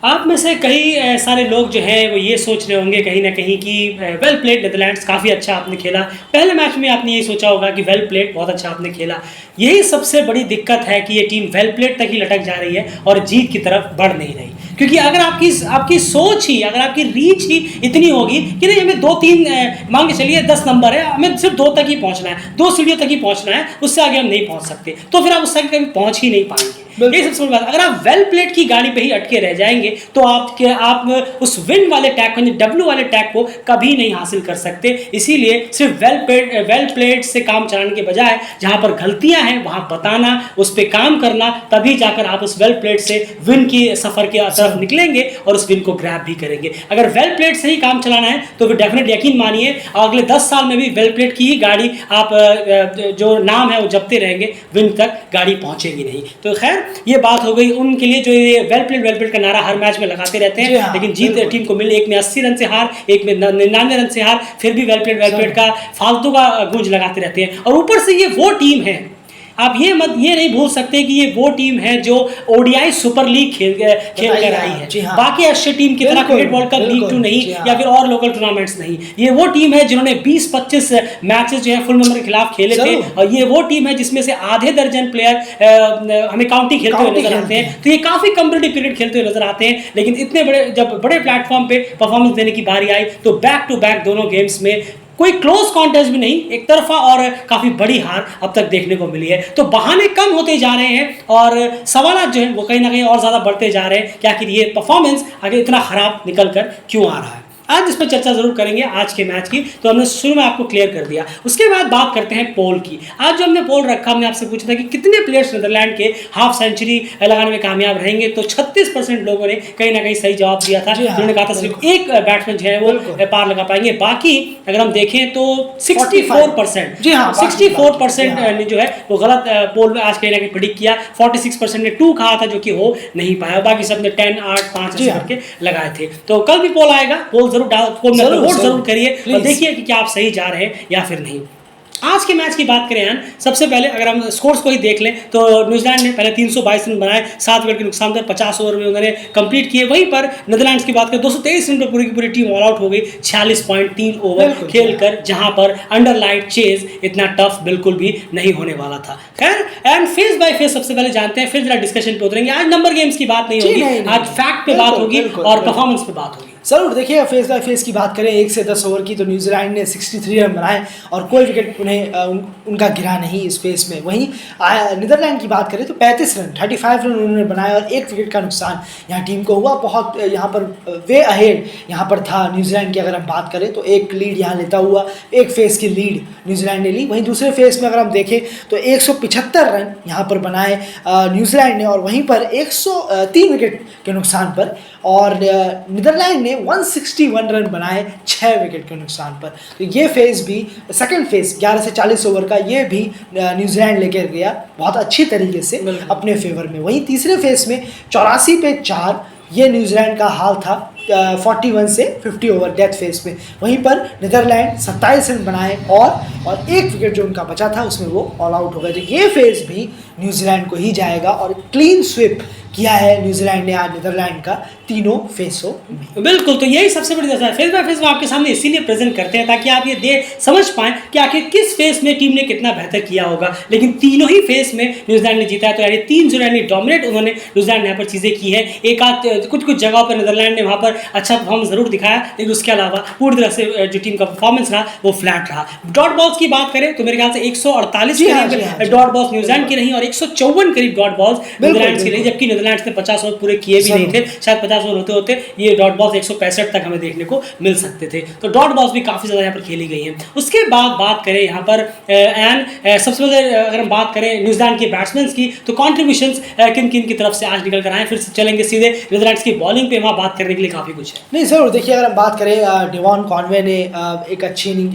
आप में से कई सारे लोग जो हैं वो ये सोच रहे होंगे कहीं ना कहीं कि वेल प्लेड नीदरलैंड्स, काफ़ी अच्छा आपने खेला। पहले मैच में आपने यही सोचा होगा कि वेल प्लेड, बहुत अच्छा आपने खेला। यही सबसे बड़ी दिक्कत है कि ये टीम वेल प्लेड तक ही लटक जा रही है और जीत की तरफ बढ़ नहीं रही। क्योंकि अगर आपकी सोच ही, अगर आपकी रीच ही इतनी होगी कि नहीं हमें 2-3 मान के चलिए 10 नंबर है, हमें सिर्फ 2 तक ही पहुंचना है, 2 सीढ़ियों तक ही पहुंचना है, उससे आगे हम नहीं पहुंच सकते, तो फिर आप उससे आगे कभी पहुंच ही नहीं पाएंगे। ये सबसे बड़ी बात। अगर आप वेल प्लेड की गाड़ी पे ही अटके रह जाएंगे तो आप उस विन वाले टैग को, डब्ल्यू वाले टैग को कभी नहीं हासिल कर सकते। इसीलिए सिर्फ वेल प्लेड से काम चलाने के बजाय जहां पर गलतियां हैं वहां बताना, उस पर काम करना, तभी जाकर आप उस वेल प्लेड से विन की सफर के तरफ निकलेंगे और उस विन को ग्रैब भी करेंगे। अगर वेल प्लेड से ही काम चलाना है तो फिर डेफिनेट यकीन मानिए अगले 10 साल में भी वेल प्लेड की ही गाड़ी आप जो नाम है वो जपते रहेंगे, विन तक गाड़ी पहुंचेगी नहीं। तो खैर ये बात हो गई उनके लिए जो ये वेल प्लेड का नारा हर मैच में लगाते रहते हैं। हाँ, लेकिन जीत टीम को मिले, एक में 80 रन से हार, एक में 99 रन से हार, फिर भी वेल प्लेड का फालतू का गूंज लगाते रहते हैं। और ऊपर से ये वो टीम है, आप ये नहीं भूल सकते कि ये वो टीम है जो ओडीआई सुपर लीग खेल कर आई है। हाँ। बाकी एशिया टीम की तरह क्रिकेट वर्ल्ड कप लीग 2 नहीं, या फिर और लोकल टूर्नामेंट्स नहीं। ये वो टीम है जिन्होंने 20-25 मैचेस जो है फुल नंबर के खिलाफ खेले थे, और ये वो टीम है जिसमें से आधे दर्जन प्लेयर हमें काउंटी खेलते हुए नजर आते हैं। तो ये काफी कम्पिटिटिव क्रिकेट खेलते हुए नजर आते हैं। लेकिन इतने जब बड़े प्लेटफॉर्म पे परफॉर्मेंस देने की बारी आई तो बैक टू बैक दोनों गेम्स में कोई क्लोज कॉन्टेस्ट भी नहीं, एक तरफा और काफी बड़ी हार अब तक देखने को मिली है। तो बहाने कम होते जा रहे हैं और सवाल जो है वो कहीं ना कहीं और ज्यादा बढ़ते जा रहे हैं कि आखिर ये परफॉर्मेंस आगे इतना खराब निकल कर क्यों आ रहा है। आज इस पर चर्चा जरूर करेंगे आज के मैच की, तो हमने शुरू में आपको क्लियर कर दिया। उसके बाद बात करते हैं पोल की। आज जो हमने पोल रखा, हमने आपसे पूछा था कि कितने प्लेयर्स नीदरलैंड के हाफ सेंचुरी लगाने में कामयाब रहेंगे, तो 36% लोगों ने कहीं ना कहीं सही जवाब दिया था। उन्होंने कहा था सिर्फ एक बैट्समैन जो है वो पार लगा पाएंगे। बाकी अगर हम देखें तो 64% ने जो है वो गलत पोल में आज कहीं ना कहीं प्रेडिक्ट किया। 46% ने 2 कहा था जो कि हो नहीं पाया। बाकी सब ने 10, 8, 5 करके लगाए थे। तो कल भी पोल आएगा, पोल वोट जरूर करिए और देखिए कि क्या आप सही जा रहे हैं या फिर नहीं। आज के मैच की बात करें, सबसे पहले अगर हम स्कोर्स को ही देख लें तो न्यूजीलैंड ने पहले 322 रन बनाए, 7 विकेट के नुकसान पर 50 ओवर में उन्होंने कंप्लीट किए। वहीं पर नीदरलैंड्स की बात करें 223 रन पर पूरी की पूरी टीम ऑल आउट हो गई 46.3 ओवर खेलकर, जहां पर अंडर लाइट चेज इतना टफ बिल्कुल भी नहीं होने वाला था। खैर, एंड फेस बाय फेस सबसे पहले जानते हैं, फिर जरा डिस्कशन पे उतरेंगे। आज नंबर गेम्स की बात नहीं होगी, आज फैक्ट पे बात होगी और परफॉर्मेंस पे बात होगी। जरूर। देखिए, फेस बाय फेस की बात करें 1 से 10 ओवर की, तो न्यूजीलैंड ने 63 रन बनाए और कोई विकेट उनका गिरा नहीं इस फेस में। वहीं नीदरलैंड की बात करें तो 35 रन 35 रन उन्होंने बनाए और 1 विकेट का नुकसान यहाँ टीम को हुआ। बहुत यहाँ पर वे अहेड यहाँ पर था न्यूजीलैंड की। अगर हम बात करें तो एक लीड यहाँ लेता हुआ, एक फेस की लीड न्यूजीलैंड ने ली। वहीं दूसरे फेस में अगर हम देखें तो 175 रन यहाँ पर बनाए न्यूजीलैंड ने, और वहीं पर 103 विकेट के नुकसान पर, और नीदरलैंड ने 161 रन बनाए 6 विकेट के नुकसान पर। तो ये फेस भी, सेकंड फेस 11 से 40 ओवर का, ये भी न्यूजीलैंड लेकर गया बहुत अच्छी तरीके से अपने फेवर में। वहीं तीसरे फेस में 84 पे 4 ये न्यूजीलैंड का हाल था 41 से 50 ओवर डेथ फेस में। वहीं पर नीदरलैंड 27 रन बनाए और 1 विकेट जो उनका बचा था उसमें वो ऑल आउट हो गए। तो ये फेस भी न्यूजीलैंड को ही जाएगा और क्लीन स्वीप किया है न्यूजीलैंड ने आज नीदरलैंड का तीनों फेसों में। बिल्कुल, तो यही सबसे बड़ी दशा है। फेस बाय फेस में आपके सामने इसीलिए प्रेजेंट करते हैं ताकि आप ये समझ पाएं कि आखिर किस फेस में टीम ने कितना बेहतर किया होगा। लेकिन तीनों ही फेस में न्यूजीलैंड ने जीता है, तो यानी 3 जो यानी डोमिनेट उन्होंने न्यूजीलैंड ने यहाँ पर चीज़ें की है। एक आध कुछ जगहों पर नीदरलैंड ने वहाँ पर अच्छा परफॉर्मेंस जरूर दिखाया, लेकिन उसके अलावा पूरी तरह से जो टीम का परफॉर्मेंस रहा वो फ्लैट रहा। डॉट बॉल्स की बात करें तो मेरे ख्याल से 148 करीब डॉट बॉल्स न्यूजीलैंड की रही और 154 करीब डॉट बॉल्स नीदरलैंड की रही, जबकि नीदरलैंड ने 50 ओवर पूरे किए भी नहीं थे। शायद 50 ओवर होते होते ये डॉट बॉल्स 165 तक हमें देखने को मिल सकते थे। तो डॉट बॉल्स भी काफ़ी ज़्यादा यहाँ पर खेली गई हैं। उसके बाद बात करें यहाँ पर सबसे पहले अगर हम बात करें न्यूजीलैंड के बैट्समैन की, तो कॉन्ट्रीब्यूशंस किन किन की तरफ से आज निकल कर आए। फिर चलेंगे सीधे नीदरलैंड्स की बॉलिंग पे, वहाँ बात करने के लिए काफ़ी कुछ है। नहीं ज़रूर। देखिए, अगर हम बात करें डेवॉन कॉनवे ने एक अच्छी इनिंग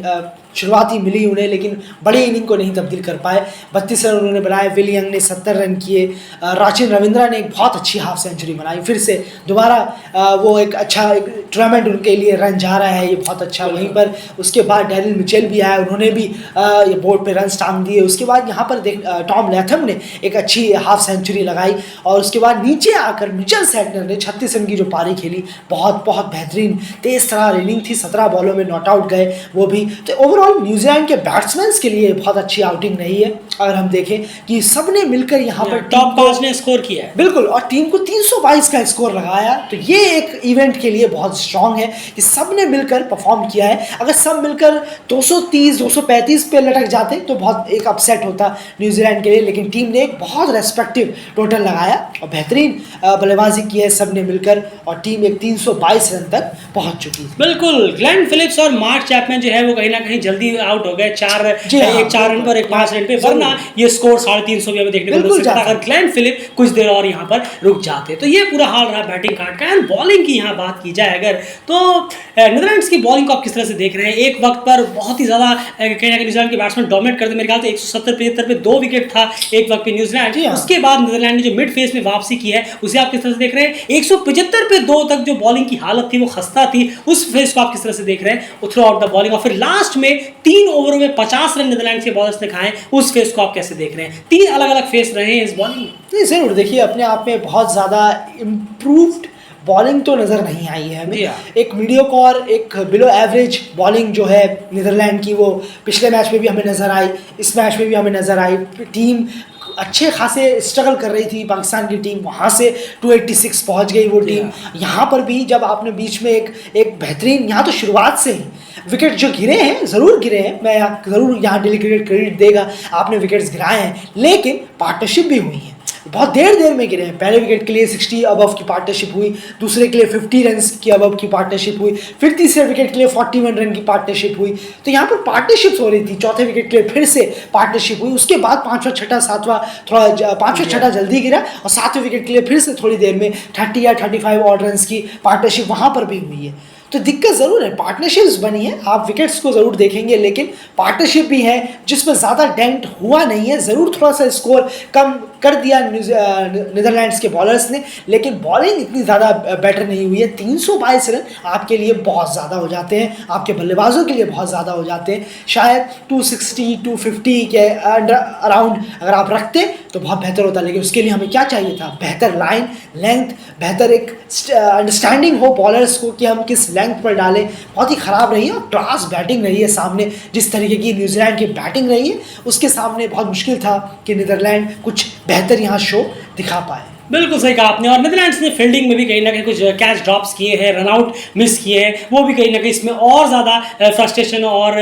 शुरुआती मिली उन्हें, लेकिन बड़े इनिंग को नहीं तब्दील कर पाए। 32 रन उन्होंने बनाए, विल यंग ने 70 रन किए, राचिन रविंद्रा ने एक बहुत अच्छी हाफ सेंचुरी बनाई। फिर से दोबारा वो एक अच्छा टूर्नामेंट उनके लिए रन जा रहा है, ये बहुत अच्छा। वहीं पर उसके बाद डैरिल मिचेल भी आया, उन्होंने भी ये बोर्ड पे रन टांग दिए। उसके बाद यहाँ पर टॉम लैथम ने एक अच्छी हाफ सेंचुरी लगाई, और उसके बाद नीचे आकर मिचेल सैंटनर ने 36 रन की जो पारी खेली, बहुत बहुत बेहतरीन तेज तरार इनिंग थी। 17 बॉलों में नॉट आउट गए वो भी। तो ओवरऑल न्यूजीलैंड के बैट्समैन के लिए बहुत अच्छी आउटिंग रही है। अगर हम देखें कि सबने मिलकर यहाँ पर टॉप 5 ने स्कोर किया है, बिल्कुल, और टीम को 322 का स्कोर लगाया। तो ये एक इवेंट के लिए बहुत स्ट्रांग है कि सबने मिलकर परफॉर्म किया है। अगर सब मिलकर 230 235 पे लटक जाते तो बहुत एक अपसेट होता न्यूजीलैंड के लिए, लेकिन टीम ने एक बहुत रेस्पेक्टिव टोटल लगाया और बेहतरीन बल्लेबाजी की है सबने मिलकर, और टीम एक 322 रन तक पहुंच चुकी है। बिल्कुल। ग्लेन फिलिप्स और मार्क चैपमैन जो है वो कहीं ना कहीं जल्दी आउट हो गए, एक 4 रन पर, एक 5 रन पे, वरना ये स्कोर 350 भी हमें देखने को मिल सकता अगर ग्लेन फिलिप कुछ देर और यहाँ पर रुक जाते। तो ये पूरा हाल रहा बैटिंग कार्ड का। एंड बॉलिंग की यहाँ बात की जाए अगर, तो नीदरलैंड्स की बॉलिंग को आप किस तरह से देख रहे हैं? एक वक्त पर बहुत ही ज़्यादा कहीं ना कहीं न्यूजीलैंड के बैट्समैन डोमिनेट करते, मेरे ख्याल से 170-75 पे 2 विकेट था एक वक्त पे न्यूजीलैंड। उसके बाद नीदरलैंड ने जो मिड फेस में वापसी की है उसे आप किस तरह से देख रहे हैं? 175 पे 2 तक जो बॉलिंग की हालत थी वो खस्ता थी, उस फेस को आप किस तरह से देख रहे हैं थ्रू आउट द बॉलिंग? और फिर लास्ट में 3 ओवरों में 50 रन नीदरलैंड के बॉलर्स ने खाए, उस फेस को आप कैसे देख रहे हैं? 3 अलग अलग फेस रहे हैं इस बॉलिंग में। नहीं ज़रूर, देखिए अपने आप में बहुत ज़्यादा इम्प्रूव्ड बॉलिंग तो नज़र नहीं आई है हमें। एक मीडियोकर, एक बिलो एवरेज बॉलिंग जो है नीदरलैंड की, वो पिछले मैच में भी हमें नज़र आई, इस मैच में भी हमें नज़र आई। टीम अच्छे खासे स्ट्रगल कर रही थी पाकिस्तान की टीम, वहाँ से 286 पहुँच गई वो टीम। यहाँ पर भी जब आपने बीच में एक बेहतरीन, यहाँ तो शुरुआत से ही विकेट जो गिरे हैं, ज़रूर गिरे हैं, मैं ज़रूर यहाँ डेलीकेटेड क्रेडिट देगा, आपने विकेट्स गिराए हैं, लेकिन पार्टनरशिप भी हुई है, बहुत देर में गिरे हैं। पहले विकेट के लिए 60 अबव की पार्टनरशिप हुई, दूसरे के लिए 50 रन की अबव की पार्टनरशिप हुई, फिर तीसरे विकेट के लिए 41 रन की पार्टनरशिप हुई। तो यहाँ पर पार्टनरशिप्स हो रही थी। चौथे विकेट के लिए फिर से पार्टनरशिप हुई, उसके बाद 5वां 6वां 7वां, थोड़ा 5वां 6वां जल्दी गिरा, और 7वें विकेट के लिए फिर से थोड़ी देर में 30 या 35 ऑड रन की पार्टनरशिप वहाँ पर भी हुई है। तो दिक्कत ज़रूर है, पार्टनरशिप्स बनी है, आप विकेट्स को ज़रूर देखेंगे, लेकिन पार्टनरशिप भी है जिसमें ज़्यादा डेंट हुआ नहीं है। ज़रूर थोड़ा सा स्कोर कम कर दिया नीदरलैंड्स के बॉलर्स ने, लेकिन बॉलिंग इतनी ज़्यादा बेटर नहीं हुई है। 322 रन आपके लिए बहुत ज़्यादा हो जाते हैं, आपके बल्लेबाजों के लिए बहुत ज़्यादा हो जाते हैं। शायद 260 250 के अराउंड अगर आप रखते तो बहुत बेहतर होता, लेकिन उसके लिए हमें क्या चाहिए था? बेहतर लाइन लेंथ, बेहतर एक अंडरस्टैंडिंग हो बॉलर्स को कि हम किस लेंथ पर डालें। बहुत ही ख़राब रही है, और क्लास बैटिंग रही है सामने। जिस तरीके की न्यूजीलैंड की बैटिंग रही है उसके सामने बहुत मुश्किल था कि नीदरलैंड कुछ बेहतर यहाँ शो दिखा पाए। बिल्कुल सही कहा आपने। और नीदरलैंड्स ने फील्डिंग में भी कहीं ना कहीं कुछ कैच ड्रॉप्स किए हैं, रनआउट मिस किए हैं, वो भी कहीं ना कहीं इसमें और ज़्यादा फ्रस्ट्रेशन और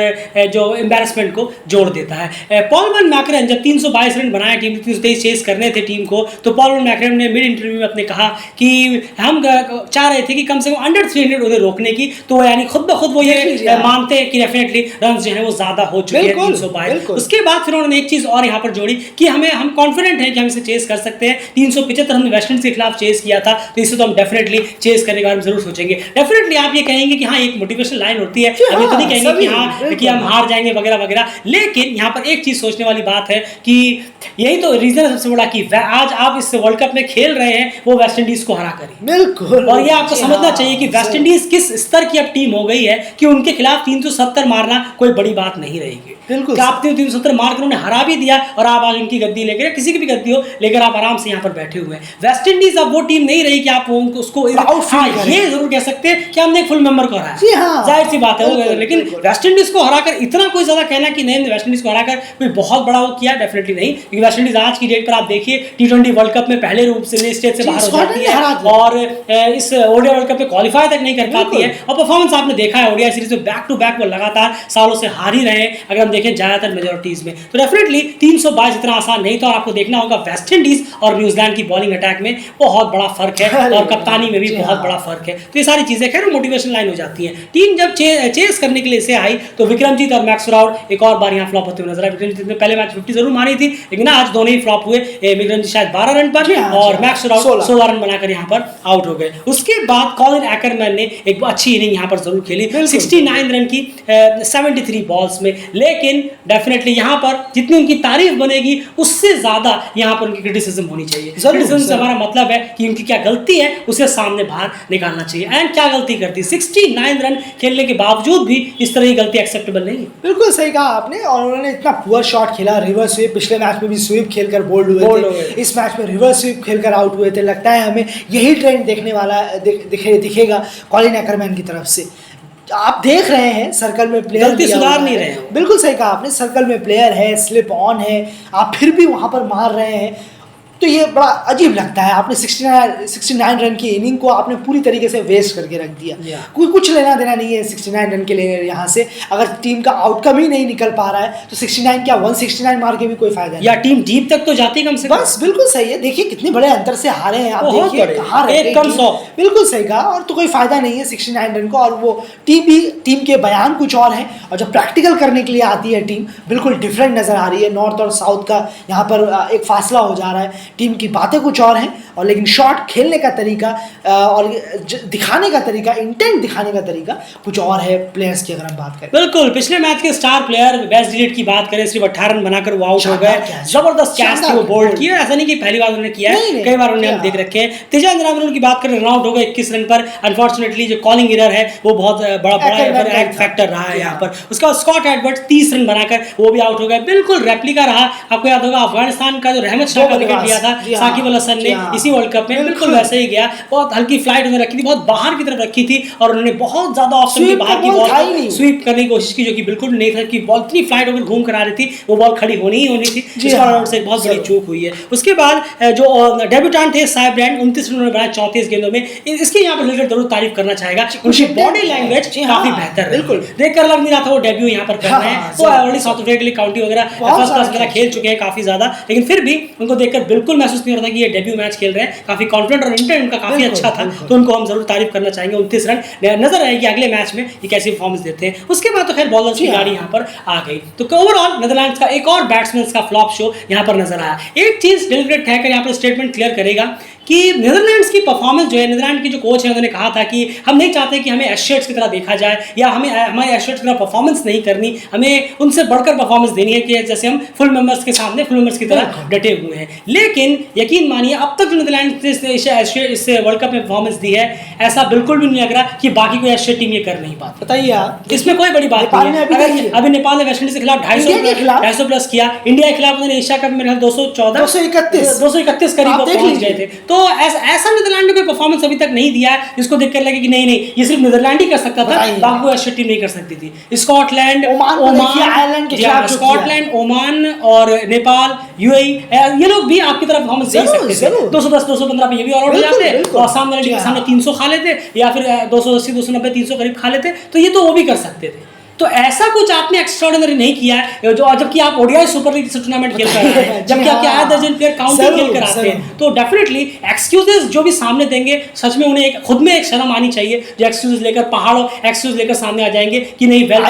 जो एम्बैरसमेंट को जोड़ देता है। पॉल वैन मैकरम जब 322 रन बनाया, टीम 323 चेस करने थे टीम को, तो पॉल वैन मैकरम ने मिड इंटरव्यू में अपने कहा कि हम चाह रहे थे कि कम से कम अंडर 300 उन्हें रोकने की, तो यानी खुद ब खुद वो ये मानते हैं कि डेफिनेटली रन जो है वो ज़्यादा हो चुके हैं 322। उसके बाद फिर उन्होंने एक चीज़ और यहाँ पर जोड़ी कि हम कॉन्फिडेंट हैं कि हम इसे चेस कर सकते हैं। 375 हमने वेस्ट इंडीज के खिलाफ चेस किया था, तो इसे तो हम डेफिनेटली चेस करने के बारे में जरूर सोचेंगे। डेफिनेटली आप ये कहेंगे कि हाँ एक मोटिवेशनल लाइन होती है, अभी तो नहीं कहेंगे कि हाँ कि हम हार जाएंगे वगैरह वगैरह, लेकिन यहाँ पर एक चीज सोचने वाली बात है कि यही तो रीजन है सबसे बड़ा कि आज आप इस वर्ल्ड कप में खेल रहे हैं वो वेस्ट इंडीज को हरा कर। बिल्कुल, और ये आपको समझना चाहिए कि वेस्ट इंडीज किस स्तर की अब टीम हो गई है कि उनके खिलाफ 370 मारना कोई बड़ी बात नहीं रहेगी। बिल्कुल, आप 370 मार कर उन्हें हरा भी दिया और आप आज उनकी गद्दी लेकर, किसी की भी गद्दी हो लेकर आप आराम से यहाँ पर बैठे हुए हैं। वेस्ट इंडीज अब वो टीम नहीं रही कि आप उसको ये जरूर कह सकते हैं कि हमने एक फुल मेंबर को हराया, जाहिर सी बात है। लेकिन वेस्ट इंडीज को हराकर इतना कोई ज्यादा कहना कि नहीं वेस्ट इंडीज को हराकर कोई बहुत बड़ा वो किया, डेफिनेटली नहीं। क्योंकि वेस्ट इंडीज आज की डेट पर आप देखिए T20 वर्ल्ड कप में पहले रूप से स्टेज से बाहर हो जाती है और इस ओडीआई वर्ल्ड कप में क्वालिफाई तक नहीं कर पाती है। और परफॉर्मेंस आपने देखा है ओडीआई सीरीज में बैक टू बैक वो लगातार सालों से हार ही रहे हैं अगर हम देखें ज्यादातर मेजॉरिटीज में। तो डेफिनेटली 322 इतना आसान नहीं था। आपको देखना होगा वेस्ट इंडीज और न्यूजीलैंड की बॉलिंग बॉलिंग अटैक में बहुत बड़ा फर्क है और कप्तानी में भी बहुत बड़ा फर्क है। तो ये सारी चीजें खैर मोटिवेशन लाइन हो जाती हैं। टीम जब चेस करने के लिए इसे आई तो विक्रमजीत और मैक्स राउड एक और बार यहाँ फ्लॉप होते हुए नजर आए। विक्रमजीत ने पहले मैच 50 जरूर मारी थी, लेकिन आज दोनों ही फ्लॉप हुए। विक्रमजीत शायद 12 रन पर और मैक्स राउड 16 रन बनाकर यहाँ पर आउट हो गए। उसके बाद कॉलिन एक्करमैन ने एक अच्छी इनिंग यहाँ पर जरूर खेली 69 रन की 73 बॉल्स में, लेकिन डेफिनेटली यहाँ पर जितनी उनकी तारीफ बनेगी उससे ज्यादा यहाँ पर उनकी क्रिटिसिज्म होनी चाहिए। क्रिटिसिज्म से हमारा मतलब है कि उनकी क्या गलती है उसे सामने बाहर निकालना चाहिए। एंड क्या गलती करती, 69 रन खेलने के बावजूद भी इस तरह की गलती एक्सेप्टेबल नहीं है। बिल्कुल सही कहा आपने, और उन्होंने इतना पुअर शॉट खेला, रिवर्स स्वीप, पिछले मैच में भी स्वीप खेलकर बोल्ड हुए थे, इस मैच में रिवर्स स्वीप खेलकर आउट हुए थे। लगता है हमें यही ट्रेंड देखने वाला दिखेगा कॉलिन एक्करमैन की तरफ से। आप देख रहे हैं सर्कल में प्लेयर गलती सुधार नहीं रहे हैं। बिल्कुल सही कहा आपने, सर्कल में प्लेयर है, स्लिप ऑन है, आप फिर भी वहां पर मार रहे हैं, तो ये बड़ा अजीब लगता है। आपने 69 रन की इनिंग को आपने पूरी तरीके से वेस्ट करके रख दिया। कोई कुछ लेना देना नहीं है 69 रन के लिए यहाँ से। अगर टीम का आउटकम ही नहीं निकल पा रहा है तो 69 क्या 169 मार के भी कोई फायदा नहीं, या टीम डीप तक तो जाती कम से कम। बस बिल्कुल सही है। देखिए कितने बड़े अंतर से हारे हैं आप, देखिए कहाँ रहे टीम। बिल्कुल सही कहा, और तो कोई फायदा नहीं है 69 रन को। और वो टीम के बयान कुछ और हैं, और जब प्रैक्टिकल करने के लिए आती है टीम बिल्कुल डिफरेंट नजर आ रही है। नॉर्थ और साउथ का यहाँ पर एक फासला हो जा रहा है। टीम की बातें कुछ और हैं, और लेकिन शॉट खेलने का तरीका और दिखाने का तरीका, इंटेंट दिखाने का तरीका कुछ और है प्लेयर्स की। अगर हम बात करें बिल्कुल पिछले मैच के स्टार प्लेयर वेस्ट डिलीट की बात करें, सिर्फ 18 रन बनाकर वो आउट हो गए। जबरदस्त कैच थी वो बोल्ड की, ऐसा नहीं कि पहली बार उन्होंने किया है, कई बार उन्हें हम देख रखे हैं। तेजाब रामन की बात करें, रन आउट हो गए 21 रन पर। अनफॉर्चुनेटली जो कॉलिंग एरर है वो बहुत बड़ा फैक्टर रहा है यहाँ पर। उसके बाद स्कॉट एडवर्ड्स 30 रन बनाकर वो भी आउट हो गए। बिल्कुल रेप्लिका रहा, आपको याद होगा अफगानिस्तान का जो रहमत शाह का विकेट लिया था साकिब अल हसन ने इसी वर्ल्ड कप में, बिल्कुल वैसे ही गया। बहुत हल्की फ्लाइट उन्होंने रखी थी, बहुत बाहर की तरफ रखी थी, और उन्होंने बहुत ज्यादा ऑप्शन के बाहर की बॉल स्वीप करने की कोशिश की, जो कि बिल्कुल नहीं था। कि बॉल इतनी फ्लाइट होकर घूम कर आ रही थी, वो बॉल खड़ी होनी ही होनी थी, से बहुत बड़ी चूक हुई है। उसके बाद जो डेब्यूटेंट थे साइब ब्रांड, 29 रन उन्होंने बनाए 34 गेंदों में। इसके यहाँ पर रिलेटेड जरूर तारीफ करना चाहेगा, उनकी बॉडी लैंग्वेज काफी बेहतर है। बिल्कुल देखकर लग नहीं रहा था वो डेब्यू यहाँ पर कर रहे हैं। वो ऑलरेडी साउथ अफ्रीका के लिए काउंटी वगैरह फर्स्ट क्लास वगैरह खेल चुके हैं काफी ज्यादा, लेकिन फिर भी उनको देखकर बिल्कुल महसूस नहीं हो रहा था कि ये डेब्यू मैच खेल रहे हैं। काफी कॉन्फिडेंट और इंटेंट उनका काफी अच्छा था, तो उनको हम जरूर तारीफ करना चाहेंगे। 29 रन, नजर आएगी अगले मैच में ये कैसी परफॉर्मेंस देते हैं। उसके बाद तो खैर बॉलर्स की गाड़ी यहाँ पर आ गई। तो ओवरऑल नीदरलैंड्स का एक और बैट्समैन का फ्लॉप शो यहाँ पर नजर आया। एक चीज डेलिब्रेट हैकर यहाँ पर स्टेटमेंट क्लियर करेगा कि नीदरलैंड्स की परफॉर्मेंस जो है, नीदरलैंड के जो कोच हैं उन्होंने कहा था कि हम नहीं चाहते कि हमें एशर्ट्स की तरह देखा जाए, या हमें हमारे एशर्ट्स की तरह परफॉर्मेंस नहीं करनी, हमें उनसे बढ़कर परफॉर्मेंस देनी है कि जैसे हम फुल मेंबर्स के सामने फुल मेंबर्स की तरह डटे हुए हैं। लेकिन यकीन मानिए अब तक जो नीदरलैंड ने इस वर्ल्ड कप में परफॉर्मेंस दी है, ऐसा बिल्कुल भी नहीं लग रहा कि बाकी कोई एशिया टीम ये कर नहीं पाती। बताइए आप, इसमें कोई बड़ी बात नहीं है। अभी नेपाल ने वेस्टइंडीज के खिलाफ 250 प्लस किया, इंडिया के खिलाफ उन्होंने एशिया कप में 231 करीब पहुंच गए थे। तो ऐसा नीदरलैंड ने कोई परफॉर्मेंस अभी तक नहीं दिया है जिसको देखकर लगे कि नहीं ये सिर्फ नीदरलैंड ही कर सकता था, बाकी कोई एशिया टीम नहीं कर सकती थी। स्कॉटलैंड, ओमान और नेपाल, यूएई, ये लोग भी आपकी तरफ परफॉर्मेंस दे सकते थे। 210 215 पे ये भी ऑल आउट हो जाते और सामने वाले टीम के सामने 300 खा लेते, या फिर 280 290 300 करीब खा लेते, तो ये तो वो भी कर सकते थे। तो ऐसा कुछ आपने एक्स्ट्राऑर्डिनरी नहीं किया है, जो जबकि आप ओडीआई सुपर लीग टूर्नामेंट खेल कर रहे हैं, जबकि आपके आया दर्जन प्लेयर काउंटी खेल कर आते हैं, तो डेफिनेटली एक्सक्यूजेस जो भी सामने देंगे, सच में उन्हें खुद में एक शर्म आनी चाहिए। जो एक्सक्यूज लेकर पहाड़ों एक्सक्यूज लेकर सामने आ जाएंगे कि नहीं वेल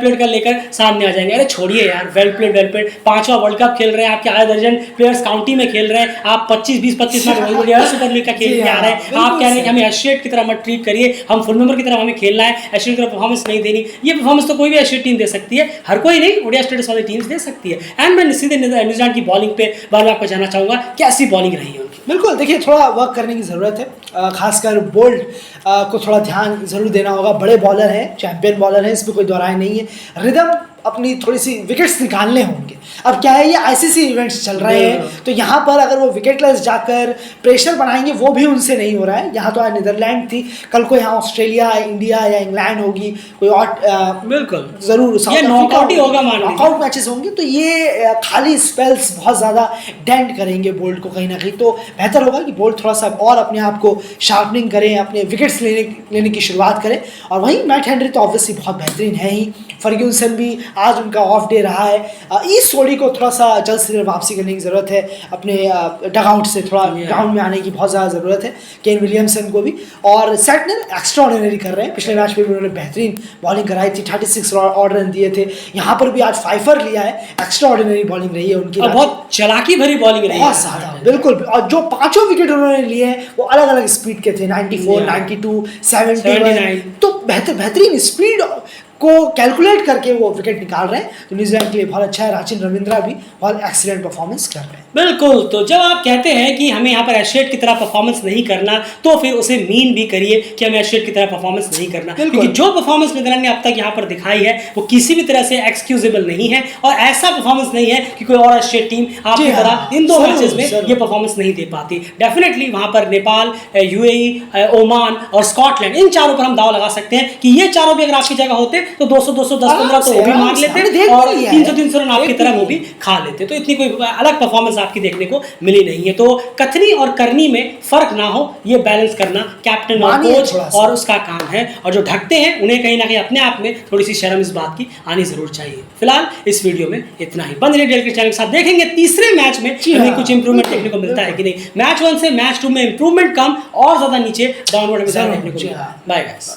प्लेड कर लेकर सामने आ जाएंगे। अरे छोड़िए यार, वेल प्लेड 5वां वर्ल्ड कप खेल रहे हैं, आपके आया दर्जन प्लेयर्स काउंटी में खेल रहे हैं, आप 25-20-25 मैच सुपर लीग का खेल के आ रहे हैं, आप कह रहे हैं कि हमें एशियट की तरह मत ट्रीट करिए, हम फुल मेंबर की तरह हमें खेलना है, एशियट की तरह परफॉर्मेंस नहीं देनी। ये परफॉर्मेंस तो कोई भी एशियन टीम दे सकती है, हर कोई नहीं, ओडीआई स्टेटस वाली टीम्स दे सकती है। एंड मैं सीधे न्यूजीलैंड की बॉलिंग पे बार आपको जानना चाहूंगा, कैसी बॉलिंग रही है उनकी। बिल्कुल देखिए, थोड़ा वर्क करने की ज़रूरत है, खासकर बोल्ड को थोड़ा ध्यान ज़रूर देना होगा। बड़े बॉलर हैं, चैंपियन बॉलर हैं, इसमें कोई दोहराई नहीं है। रिदम अपनी थोड़ी सी विकेट्स निकालने होंगे। अब क्या है, ये आईसीसी इवेंट्स चल रहे हैं, तो यहाँ पर अगर वो विकेटलेस जाकर प्रेशर बनाएंगे, वो भी उनसे नहीं हो रहा है। यहाँ तो आज नीदरलैंड थी, कल को यहाँ ऑस्ट्रेलिया, इंडिया या इंग्लैंड होगी, कोई और बिल्कुल ज़रूर नॉकआउट मैचेस होंगे, तो ये खाली स्पेल्स बहुत ज़्यादा डेंट करेंगे बोल्ड को कहीं ना कहीं। तो बेहतर होगा कि बोल्ड थोड़ा सा और अपने आप को शार्पनिंग करें, अपने विकेट्स लेने की शुरुआत करें। और वहीं मैट हेनरी तो ऑब्वियसली बहुत बेहतरीन है ही, फर्ग्यूसन भी आज उनका ऑफ डे रहा है। ईस्ट सोडी को थोड़ा सा जल्द से जल्द वापसी करने की ज़रूरत है, अपने डगआउट से थोड़ा ग्राउंड में आने की बहुत ज़्यादा ज़रूरत है, केन विलियमसन को भी। और सेटनर एक्स्ट्रा ऑर्डिनरी कर रहे हैं, पिछले मैच में भी उन्होंने बेहतरीन बॉलिंग कराई थी, 36 ऑर्डर रन दिए थे। यहाँ पर भी आज फाइफर लिया है, एक्स्ट्रा ऑर्डिनरी बॉलिंग रही है उनकी, बहुत चालाकी भरी बॉलिंग रही है बहुत ज़्यादा, बिल्कुल। और जो 5 विकेट उन्होंने लिए हैं वो अलग अलग स्पीड के थे, 94, 92, 79, तो बेहतरीन स्पीड को कैलकुलेट करके वो विकेट निकाल रहे हैं। तो न्यूजीलैंड के लिए बहुत अच्छा है। राचिन रविंद्रा भी बहुत एक्सीलेंट परफॉर्मेंस कर रहे हैं। बिल्कुल, तो जब आप कहते हैं कि हमें यहाँ पर एशियट की तरह परफॉर्मेंस नहीं करना, तो फिर उसे मीन भी करिए कि हमें एशियट की तरह परफॉर्मेंस नहीं करना, क्योंकि जो परफॉर्मेंस नीदरलैंड ने अब तक यहाँ पर दिखाई है वो किसी भी तरह से एक्सक्यूजेबल नहीं है, और ऐसा परफॉर्मेंस नहीं है कि कोई और एशियट टीम आपकी तरह इन 2 मैचेस में ये परफॉर्मेंस नहीं दे पाती। डेफिनेटली वहाँ पर नेपाल, यूएई, ओमान और स्कॉटलैंड, इन चारों पर हम दाव लगा सकते हैं कि ये चारों भी अगर आपकी जगह होते तो 200, 200, 10, 15 तो वो भी मार लेते और 300, 300 रन आपकी तरह वो भी खा लेते। तो इतनी कोई अलग परफॉर्मेंस आपकी देखने को मिली नहीं है। तो कथनी और करनी में फर्क ना हो, ये बैलेंस करना कैप्टन और कोच और उसका काम है। और जो ढकते हैं उन्हें कहीं ना कहीं अपने आप में थोड़ी सी शर्म इस बात की आनी जरूर चाहिए। फिलहाल इस वीडियो में इतना ही। बंद रहिए चैनल के साथ, देखेंगे तीसरे मैच में हमें कुछ इंप्रूवमेंट देखने को मिलता है कि नहीं। मैच 1 से मैच 2 में इंप्रूवमेंट कम और ज्यादा नीचे डाउनवर्ड में देखने को मिला। Bye guys.